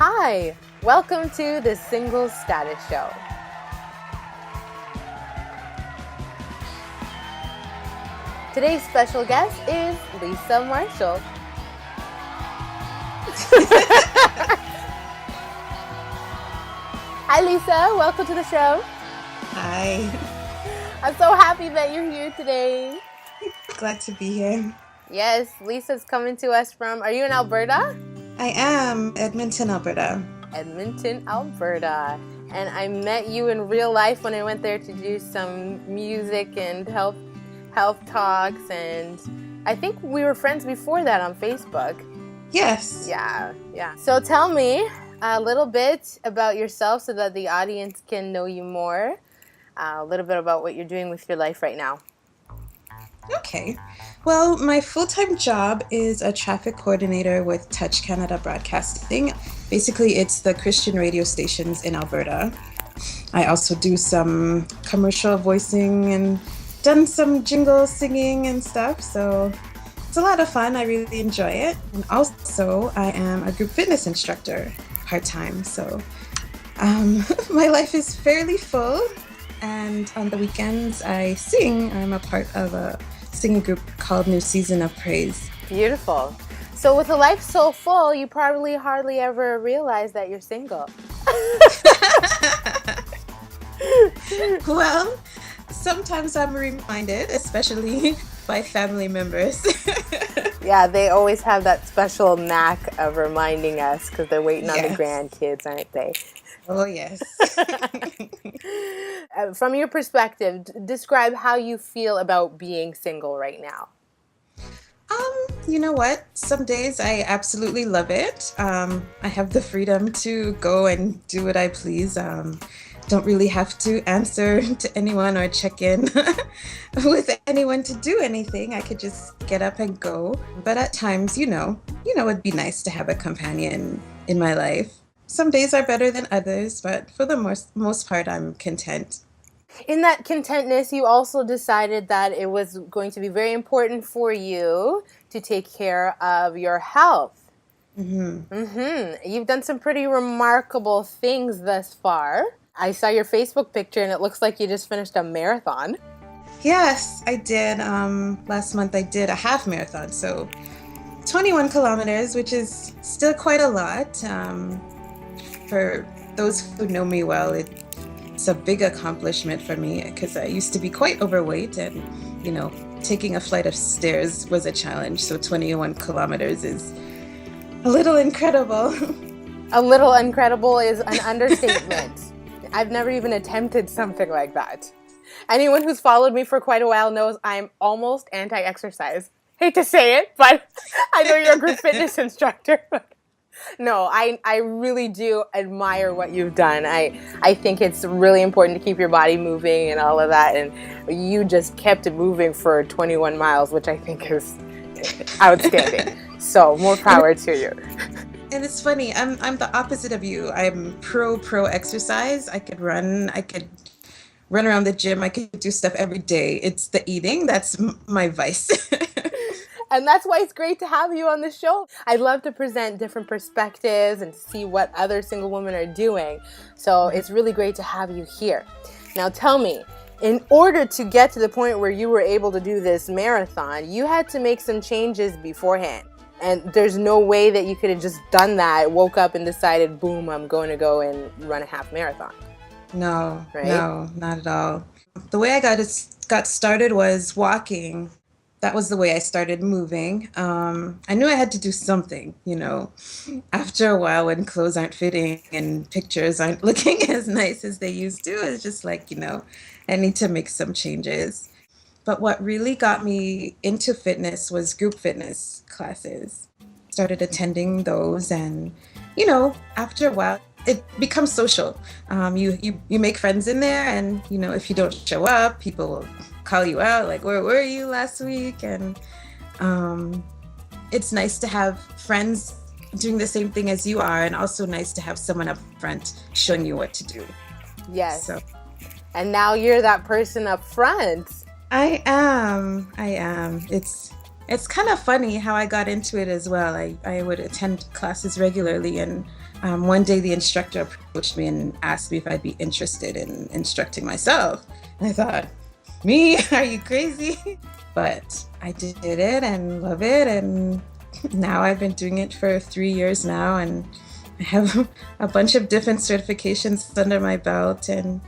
Hi, welcome to the Single Status Show. Today's special guest is Lesa Marshall. Hi Lesa, welcome to the show. Hi. I'm so happy that you're here today. Glad to be here. Yes, Lisa's coming to us from, are you in Alberta? I am Edmonton, Alberta. Edmonton, Alberta. And I met you in real life when I went there to do some music and health talks, and I think we were friends before that on Facebook. Yes. Yeah. So tell me a little bit about yourself so that the audience can know you more. A little bit about what you're doing with your life right now. Okay. Well, my full-time job is a traffic coordinator with Touch Canada Broadcasting. Basically, it's the Christian radio stations in Alberta. I also do some commercial voicing and done some jingle singing and stuff, so it's a lot of fun. I really enjoy it. And also, I am a group fitness instructor part-time, so my life is fairly full. And on the weekends, I sing. I'm a part of a singing group called New Season of Praise. Beautiful. So with a life so full, you probably hardly ever realize that you're single. Well, sometimes I'm reminded, especially by family members. Yeah, they always have that special knack of reminding us because they're waiting on the grandkids, aren't they? Oh, yes. From your perspective, describe how you feel about being single right now. You know what? Some days I absolutely love it. I have the freedom to go and do what I please. Don't really have to answer to anyone or check in with anyone to do anything. I could just get up and go. But at times, it'd be nice to have a companion in my life. Some days are better than others, but for the most part, I'm content. In that contentness, you also decided that it was going to be very important for you to take care of your health. You've done some pretty remarkable things thus far. I saw your Facebook picture and it looks like you just finished a marathon. Yes, I did. Last month I did a half marathon, so 21 kilometers, which is still quite a lot. For those who know me well, it's a big accomplishment for me because I used to be quite overweight and, taking a flight of stairs was a challenge. So 21 kilometers is a little incredible. A little incredible is an understatement. I've never even attempted something like that. Anyone who's followed me for quite a while knows I'm almost anti-exercise. Hate to say it, but I know you're a group fitness instructor. No, I really do admire what you've done. I think it's really important to keep your body moving and all of that. And you just kept it moving for 21 miles, which I think is outstanding. So more power to you. And it's funny, I'm the opposite of you. I'm pro exercise. I could run around the gym. I could do stuff every day. It's the eating that's my vice. And that's why it's great to have you on the show. I love to present different perspectives and see what other single women are doing. So it's really great to have you here. Now tell me, in order to get to the point where you were able to do this marathon, you had to make some changes beforehand. And there's no way that you could have just done that, woke up and decided, boom, I'm going to go and run a half marathon. No, right? No, not at all. The way I got started was walking. That was the way I started moving. I knew I had to do something, After a while, when clothes aren't fitting and pictures aren't looking as nice as they used to, it's just like, I need to make some changes. But what really got me into fitness was group fitness classes. Started attending those and, after a while, it becomes social. You make friends in there and, if you don't show up, people will call you out, like, where were you last week? And it's nice to have friends doing the same thing as you are, and also nice to have someone up front showing you what to do. Yes. So. And now you're that person up front. I am. It's kind of funny how I got into it as well. I would attend classes regularly, and one day the instructor approached me and asked me if I'd be interested in instructing myself. And I thought, me? Are you crazy? But I did it and love it. And now I've been doing it for 3 years now. And I have a bunch of different certifications under my belt. And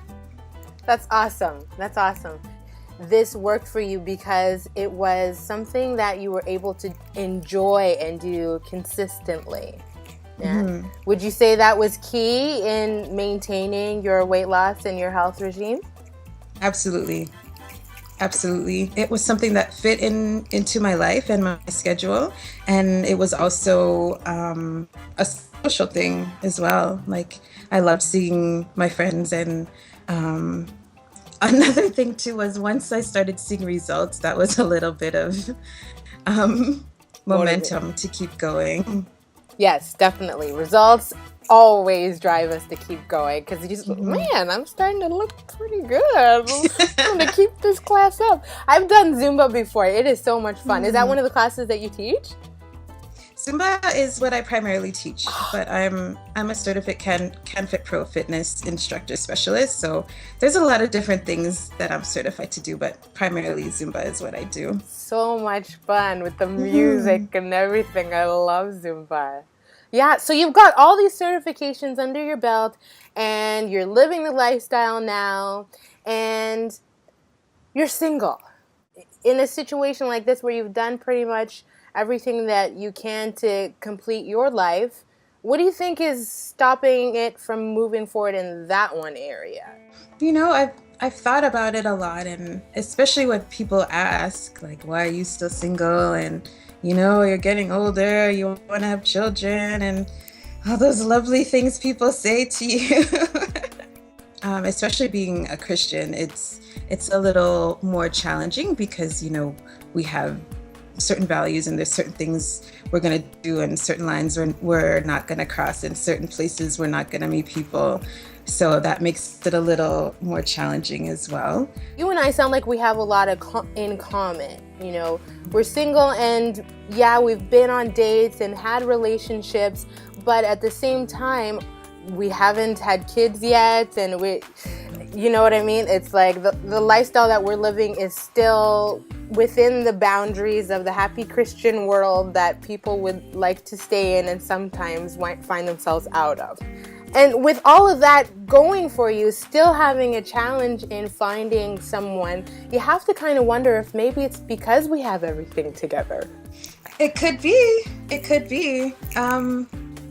that's awesome. That's awesome. This worked for you because it was something that you were able to enjoy and do consistently. Yeah. Mm-hmm. Would you say that was key in maintaining your weight loss and your health regime? Absolutely. Absolutely. It was something that fit into my life and my schedule. And it was also a social thing as well. Like, I loved seeing my friends. And another thing too was once I started seeing results, that was a little bit of momentum to keep going. Yes, definitely. Results always drive us to keep going because you just, man, I'm starting to look pretty good. I'm going to keep this class up. I've done Zumba before. It is so much fun. Is that one of the classes that you teach? Zumba is what I primarily teach, but I'm a certified CanFit Pro fitness instructor specialist. So there's a lot of different things that I'm certified to do, but primarily Zumba is what I do. So much fun with the music and everything. I love Zumba. Yeah, so you've got all these certifications under your belt and you're living the lifestyle now and you're single. In a situation like this where you've done pretty much everything that you can to complete your life, what do you think is stopping it from moving forward in that one area? You know, I've thought about it a lot, and especially when people ask, like, why are you still single? And, you know, you're getting older, you want to have children, and all those lovely things people say to you. Especially being a Christian, it's a little more challenging because, you know, we have certain values and there's certain things we're going to do and certain lines we're not going to cross, in certain places we're not going to meet people. So that makes it a little more challenging as well. You and I sound like we have a lot in common. You know, we're single and yeah, we've been on dates and had relationships, but at the same time, we haven't had kids yet, and you know what I mean? It's like the lifestyle that we're living is still within the boundaries of the happy Christian world that people would like to stay in and sometimes might find themselves out of. And with all of that going for you, still having a challenge in finding someone, you have to kind of wonder if maybe it's because we have everything together. It could be. It could be.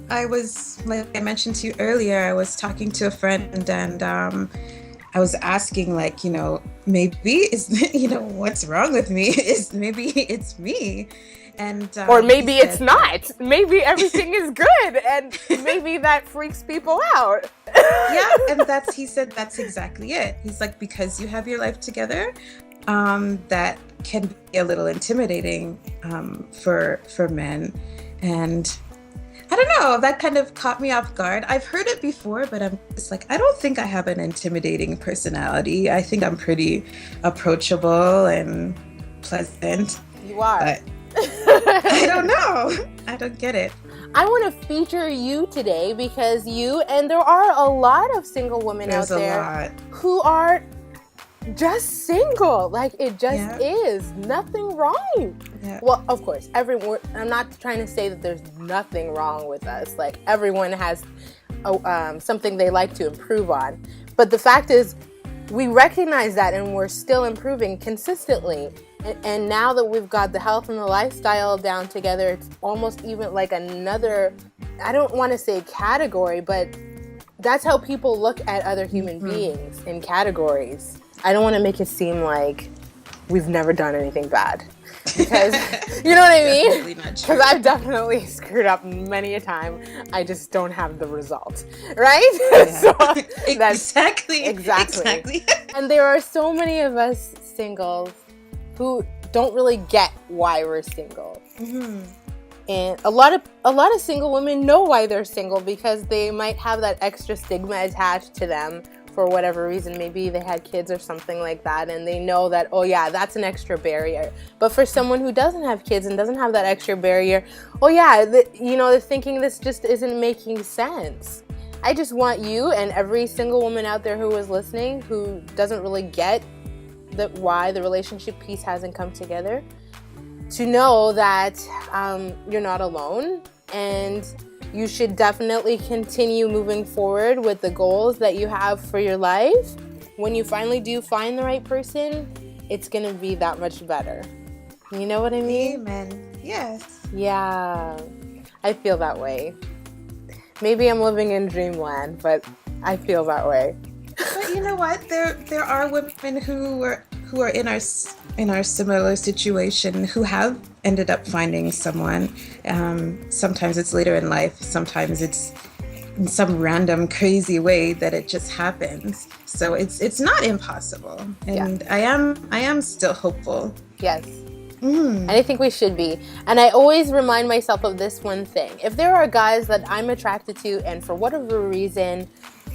I was, like I mentioned to you earlier, I was talking to a friend and I was asking, like, you know, maybe what's wrong with me? Maybe it's me. And or maybe it's not. Maybe everything is good, and maybe that freaks people out. Yeah, and he said that's exactly it. He's like, because you have your life together, that can be a little intimidating for men. And I don't know, that kind of caught me off guard. I've heard it before, but I'm just like, I don't think I have an intimidating personality. I think I'm pretty approachable and pleasant. You are. But I don't know. I don't get it. I want to feature you today because and there are a lot of single women out there who are just single. Like, it just is. Nothing wrong. Yeah. Well, of course, I'm not trying to say that there's nothing wrong with us. Like, everyone has something they like to improve on. But the fact is, we recognize that and we're still improving consistently. And now that we've got the health and the lifestyle down together, it's almost even like another, I don't want to say category, but that's how people look at other human beings, in categories. I don't want to make it seem like we've never done anything bad. Because, you know what I mean? Because I've definitely screwed up many a time. I just don't have the result, right? Yeah. So exactly. And there are so many of us singles who don't really get why we're single. Mm-hmm. And a lot of single women know why they're single because they might have that extra stigma attached to them for whatever reason. Maybe they had kids or something like that, and they know that, oh yeah, that's an extra barrier. But for someone who doesn't have kids and doesn't have that extra barrier, oh yeah, they're thinking this just isn't making sense. I just want you and every single woman out there who is listening who doesn't really get why the relationship piece hasn't come together to know that you're not alone, and you should definitely continue moving forward with the goals that you have for your life. When you finally do find the right person, it's going to be that much better. You know what I mean? Amen. Yes. Yeah, I feel that way. Maybe I'm living in dreamland, but I feel that way. But you know what? There are women who are in our similar situation who have ended up finding someone. Sometimes it's later in life. Sometimes it's in some random crazy way that it just happens. So it's not impossible, and yeah. I am still hopeful. Yes. And I think we should be. And I always remind myself of this one thing. If there are guys that I'm attracted to, and for whatever reason,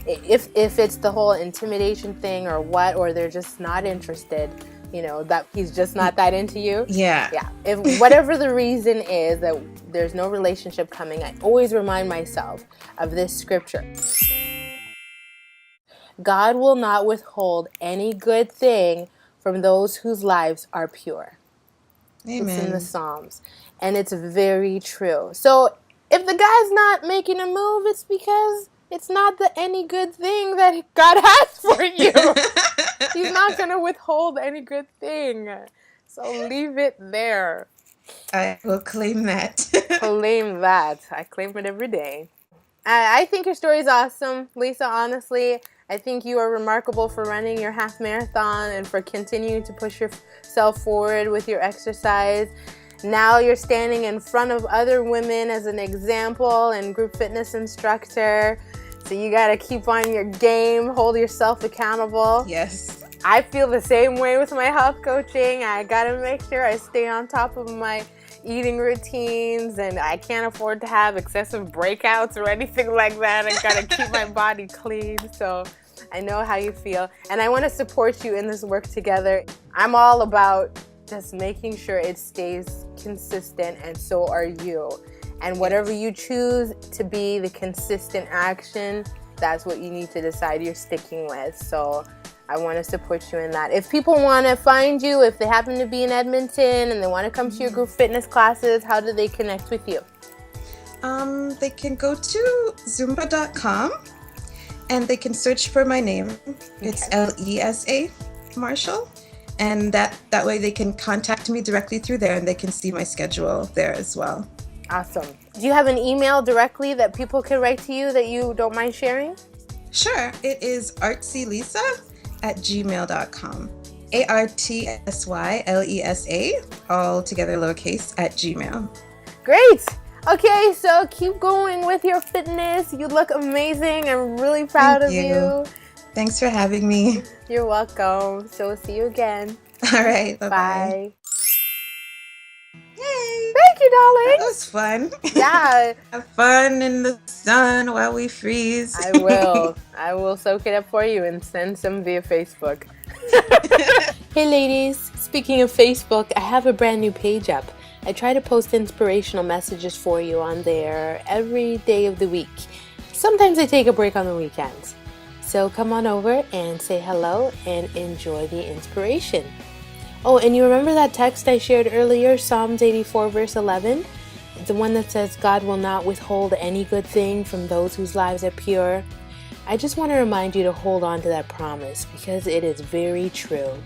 if it's the whole intimidation thing or what, or they're just not interested, that he's just not that into you. Yeah. If whatever the reason is that there's no relationship coming, I always remind myself of this scripture. God will not withhold any good thing from those whose lives are pure. Amen. It's in the Psalms, and it's very true. So if the guy's not making a move, it's because it's not any good thing that God has for you. He's not going to withhold any good thing. So leave it there. I will claim that. Claim that. I claim it every day. I think your story is awesome, Lesa, honestly. I think you are remarkable for running your half marathon and for continuing to push yourself forward with your exercise. Now you're standing in front of other women as an example and group fitness instructor. So you got to keep on your game, hold yourself accountable. Yes. I feel the same way with my health coaching. I got to make sure I stay on top of my eating routines, and I can't afford to have excessive breakouts or anything like that. I got to keep my body clean. So I know how you feel, and I want to support you in this work together. I'm all about just making sure it stays consistent, and so are you. And whatever you choose to be the consistent action, that's what you need to decide you're sticking with. So I want to support you in that. If people want to find you, if they happen to be in Edmonton and they want to come to your group fitness classes, how do they connect with you? They can go to Zumba.com and they can search for my name. It's Lesa Marshall. And that way they can contact me directly through there, and they can see my schedule there as well. Awesome. Do you have an email directly that people can write to you that you don't mind sharing? Sure. It is artsylesa@gmail.com. ARTSYLESA, all together lowercase, @gmail. Great. Okay, so keep going with your fitness. You look amazing. I'm really proud of you. Thanks for having me. You're welcome. So we'll see you again. All right. Bye-bye. Bye. Yay. Thank you, darling. That was fun. Yeah. Have fun in the sun while we freeze. I will. I will soak it up for you and send some via Facebook. Hey ladies, speaking of Facebook, I have a brand new page up. I try to post inspirational messages for you on there every day of the week. Sometimes I take a break on the weekends. So come on over and say hello and enjoy the inspiration. Oh, and you remember that text I shared earlier, Psalms 84 verse 11? The one that says, God will not withhold any good thing from those whose lives are pure. I just want to remind you to hold on to that promise because it is very true.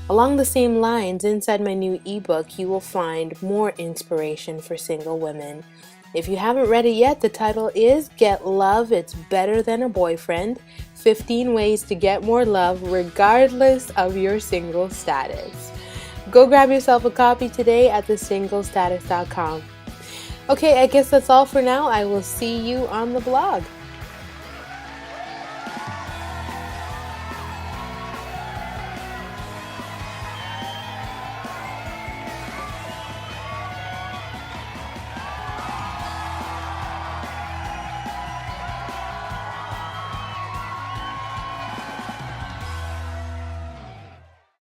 Along the same lines, inside my new ebook, you will find more inspiration for single women. If you haven't read it yet, the title is Get Love, It's Better Than a Boyfriend, 15 Ways to Get More Love Regardless of Your Single Status. Go grab yourself a copy today at thesinglestatus.com. Okay, I guess that's all for now. I will see you on the blog.